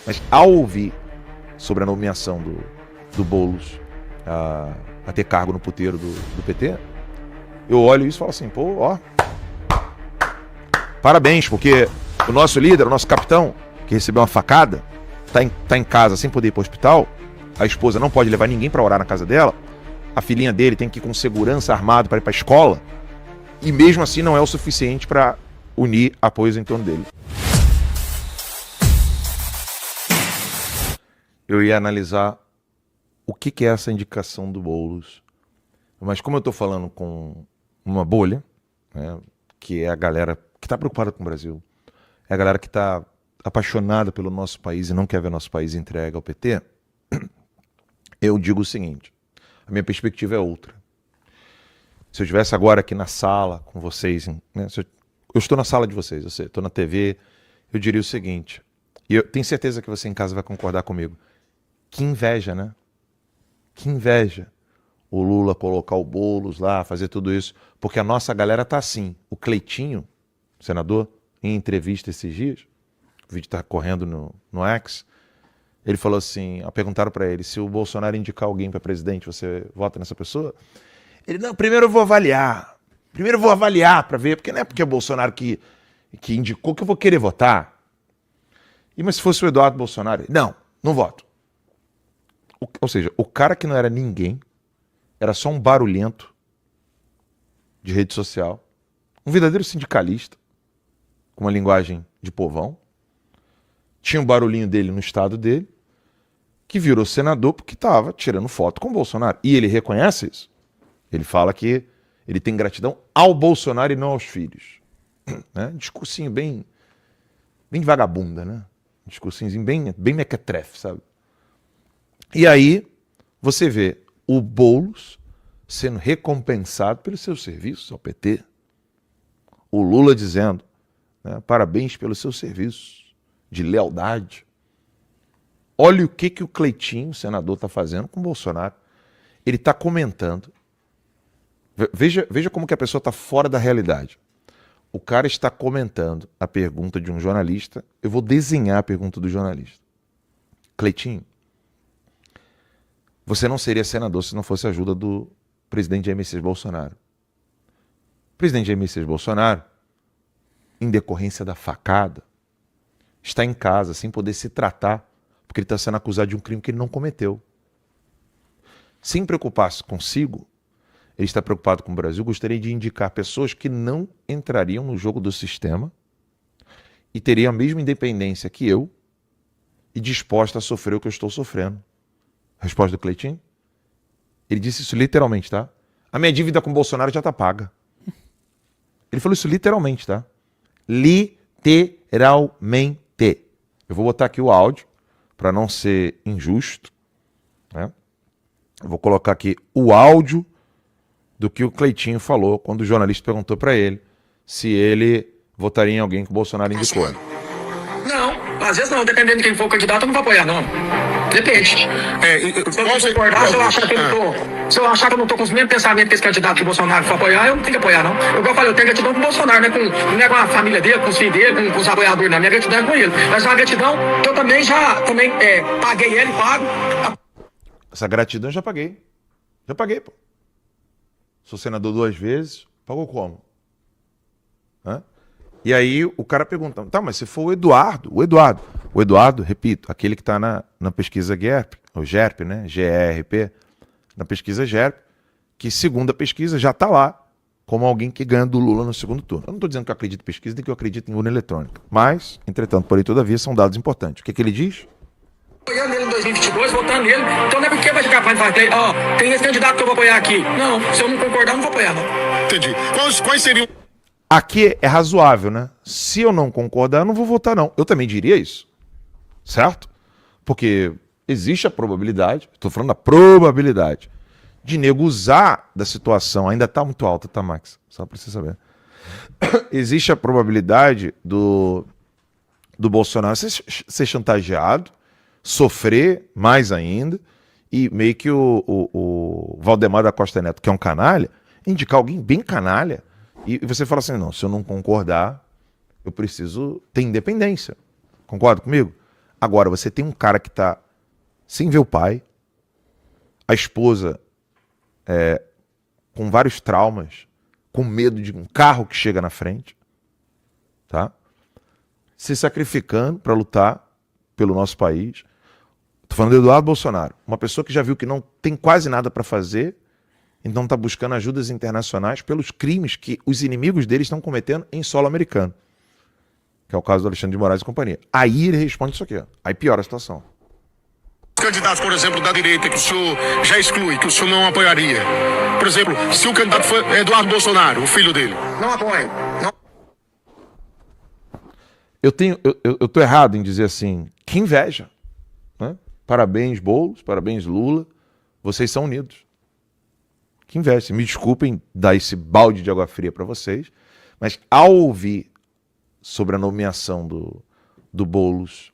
Mas ao ouvir sobre a nomeação do Boulos a ter cargo no puteiro do PT, eu olho isso e falo assim, pô, ó, parabéns, porque o nosso líder, o nosso capitão, que recebeu uma facada, tá em casa sem poder ir para o hospital, a esposa não pode levar ninguém para orar na casa dela, a filhinha dele tem que ir com segurança armado para ir para a escola, e mesmo assim não é o suficiente para unir apoios em torno dele. Eu ia analisar o que é essa indicação do Boulos, mas como eu estou falando com uma bolha, né, que é a galera que está preocupada com o Brasil, é a galera que está apaixonada pelo nosso país e não quer ver nosso país entregue ao PT, eu digo o seguinte, a minha perspectiva é outra. Se eu estivesse agora aqui na sala com vocês, né, eu estou na sala de vocês, eu estou na TV, eu diria o seguinte, e eu tenho certeza que você em casa vai concordar comigo, que inveja, né? Que inveja o Lula colocar o Boulos lá, fazer tudo isso, porque a nossa galera tá assim. O Cleitinho, senador, em entrevista esses dias, o vídeo tá correndo no X, ele falou assim, perguntaram para ele, se o Bolsonaro indicar alguém para presidente, você vota nessa pessoa? Ele, não, primeiro eu vou avaliar para ver, porque não é porque é o Bolsonaro que indicou que eu vou querer votar. Mas se fosse o Eduardo Bolsonaro, não voto. Ou seja, o cara que não era ninguém, era só um barulhento de rede social, um verdadeiro sindicalista, com uma linguagem de povão, tinha um barulhinho dele no estado dele, que virou senador porque estava tirando foto com o Bolsonaro. E ele reconhece isso. Ele fala que ele tem gratidão ao Bolsonaro e não aos filhos. Né? Discursinho bem vagabunda, né? Discursinho bem mequetrefe, sabe? E aí, você vê o Boulos sendo recompensado pelos seus serviços ao PT. O Lula dizendo, né, parabéns pelos seus serviços de lealdade. Olha o que o Cleitinho, o senador, está fazendo com o Bolsonaro. Ele está comentando. Veja como que a pessoa está fora da realidade. O cara está comentando a pergunta de um jornalista. Eu vou desenhar a pergunta do jornalista. Cleitinho, você não seria senador se não fosse a ajuda do presidente Jair Messias Bolsonaro. O presidente Jair Messias Bolsonaro, em decorrência da facada, está em casa sem poder se tratar, porque ele está sendo acusado de um crime que ele não cometeu. Sem preocupar-se consigo, ele está preocupado com o Brasil, gostaria de indicar pessoas que não entrariam no jogo do sistema e teriam a mesma independência que eu e disposta a sofrer o que eu estou sofrendo. Resposta do Cleitinho? Ele disse isso literalmente, tá? A minha dívida com o Bolsonaro já tá paga. Ele falou isso literalmente, tá? Literalmente. Eu vou botar aqui o áudio, para não ser injusto, né? Eu vou colocar aqui o áudio do que o Cleitinho falou quando o jornalista perguntou para ele se ele votaria em alguém que o Bolsonaro indicou. Não, às vezes não, dependendo de quem for o candidato, eu não vou apoiar, não. Depende. Se eu achar que eu não tô com os mesmos pensamentos que esse candidato que o Bolsonaro for apoiar, eu não tenho que apoiar, não. Igual eu falei, eu tenho gratidão com o Bolsonaro, né? Não é com a família dele, com os filhos dele, com os apoiadores, não. Minha gratidão é com ele. Mas é uma gratidão que eu também paguei ele, pago. Essa gratidão eu já paguei. Já paguei, pô. Sou senador 2 vezes, pagou como? Hã? E aí o cara pergunta, tá, mas se for o Eduardo, repito, aquele que está na pesquisa GERP, o GERP, né, GERP, na pesquisa GERP, que segundo a pesquisa já está lá, como alguém que ganha do Lula no segundo turno. Eu não estou dizendo que eu acredito em pesquisa, nem que eu acredito em urna eletrônica, mas, entretanto, porém, todavia, são dados importantes. O que ele diz? Apoiando ele em 2022, votando nele, então não é porque vai ficar capaz de falar, tem esse candidato que eu vou apoiar aqui. Não, se eu não concordar, eu não vou apoiar, não. Entendi. Quais seriam... Aqui é razoável, né? Se eu não concordar, eu não vou votar, não. Eu também diria isso. Certo? Porque existe a probabilidade, estou falando da probabilidade, de nego usar da situação, ainda está muito alta, tá, Max? Só para você saber. Existe a probabilidade do Bolsonaro ser chantageado, sofrer mais ainda, e meio que o Valdemar da Costa Neto, que é um canalha, indicar alguém bem canalha, e você fala assim, não, se eu não concordar, eu preciso ter independência. Concorda comigo? Agora, você tem um cara que tá sem ver o pai, a esposa com vários traumas, com medo de um carro que chega na frente, tá? Se sacrificando para lutar pelo nosso país. Tô falando do Eduardo Bolsonaro, uma pessoa que já viu que não tem quase nada para fazer, então está buscando ajudas internacionais pelos crimes que os inimigos dele estão cometendo em solo americano, que é o caso do Alexandre de Moraes e companhia. Aí ele responde isso aqui, ó. Aí piora a situação. Candidatos, por exemplo, da direita, que o senhor já exclui, que o senhor não apoiaria. Por exemplo, se o candidato for Eduardo Bolsonaro, o filho dele. Não apoio. Não. Eu tô errado em dizer assim, que inveja, né? Parabéns, Boulos, parabéns, Lula, vocês são unidos. Que inveja. Me desculpem dar esse balde de água fria para vocês, mas ao ouvir sobre a nomeação do Boulos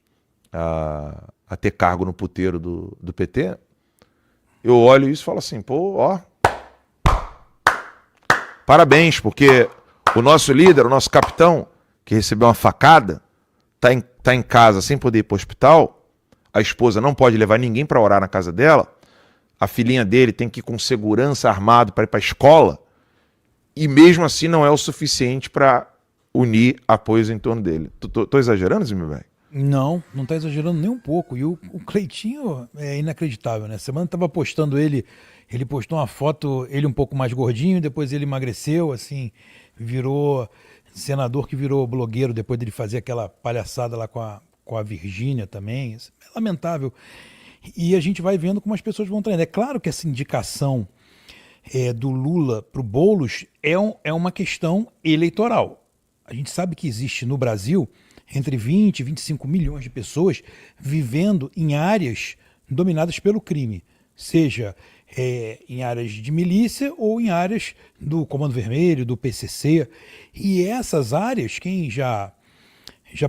a ter cargo no puteiro do PT, eu olho isso e falo assim, pô, ó, parabéns, porque o nosso líder, o nosso capitão, que recebeu uma facada, tá em casa sem poder ir para o hospital, a esposa não pode levar ninguém para orar na casa dela, a filhinha dele tem que ir com segurança armado para ir para a escola, e mesmo assim não é o suficiente para unir apoios em torno dele. Tô exagerando, Zé, meu velho? Não tá exagerando nem um pouco. E o Cleitinho é inacreditável, né? Semana tava postando ele postou uma foto, ele um pouco mais gordinho, depois ele emagreceu, assim, virou senador que virou blogueiro depois dele fazer aquela palhaçada lá com a Virgínia também. Isso é lamentável. E a gente vai vendo como as pessoas vão traindo. É claro que essa indicação do Lula pro Boulos é uma questão eleitoral. A gente sabe que existe no Brasil entre 20 e 25 milhões de pessoas vivendo em áreas dominadas pelo crime, seja em áreas de milícia ou em áreas do Comando Vermelho, do PCC. E essas áreas, quem já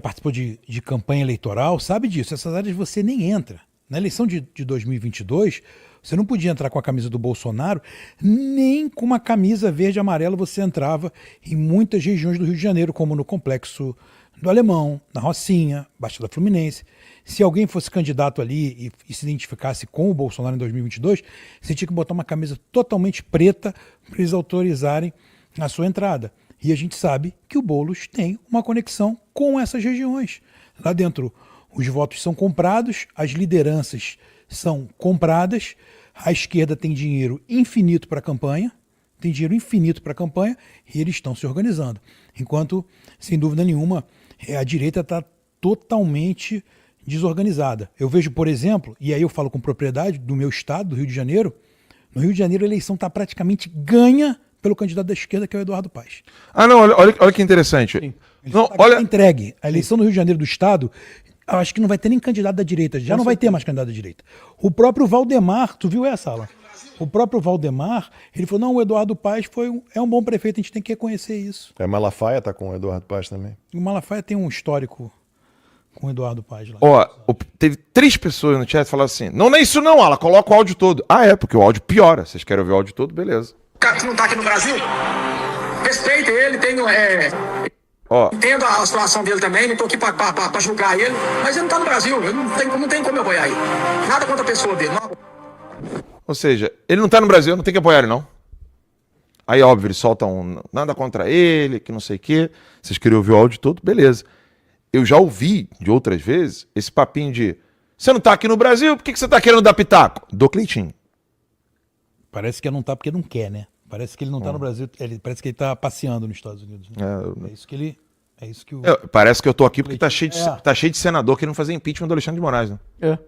participou de campanha eleitoral sabe disso, essas áreas você nem entra. Na eleição de 2022, você não podia entrar com a camisa do Bolsonaro, nem com uma camisa verde e amarela você entrava em muitas regiões do Rio de Janeiro, como no Complexo do Alemão, na Rocinha, Baixada Fluminense. Se alguém fosse candidato ali e se identificasse com o Bolsonaro em 2022, você tinha que botar uma camisa totalmente preta para eles autorizarem a sua entrada. E a gente sabe que o Boulos tem uma conexão com essas regiões. Lá dentro, os votos são comprados, as lideranças são compradas, a esquerda tem dinheiro infinito para a campanha, e eles estão se organizando. Enquanto, sem dúvida nenhuma, a direita está totalmente desorganizada. Eu vejo, por exemplo, e aí eu falo com propriedade do meu estado, do Rio de Janeiro, no Rio de Janeiro a eleição está praticamente ganha pelo candidato da esquerda, que é o Eduardo Paes. Ah, não, olha que interessante. Não, olha, entregue. A eleição no Rio de Janeiro do estado, eu acho que não vai ter nem candidato da direita, já não vai ter mais candidato da direita. O próprio Valdemar, tu viu essa, Alan? O próprio Valdemar, ele falou, não, o Eduardo Paes é um bom prefeito, a gente tem que reconhecer isso. Malafaia tá com o Eduardo Paes também. O Malafaia tem um histórico com o Eduardo Paes lá. Ó, teve 3 pessoas no chat que falaram assim, não é isso não, Alan, coloca o áudio todo. Ah, é, porque o áudio piora. Vocês querem ouvir o áudio todo? Beleza. O cara que não tá aqui no Brasil, respeita ele, tenho... Entendo a situação dele também, não tô aqui pra julgar ele, mas ele não tá no Brasil, eu não tem como eu apoiar ele. Nada contra a pessoa dele, não. Ou seja, ele não tá no Brasil, não tem que apoiar ele, não. Aí, óbvio, ele solta nada contra ele, que não sei o quê. Vocês queriam ouvir o áudio todo? Beleza. Eu já ouvi, de outras vezes, esse papinho de você não tá aqui no Brasil, por que você tá querendo dar pitaco? Do Cleitinho. Parece que ele não tá porque não quer, né? Parece que ele não tá no Brasil, parece que ele tá passeando nos Estados Unidos. Né? É isso que o... Parece que eu tô aqui porque tá cheio de senador querendo fazer impeachment do Alexandre de Moraes, né? É.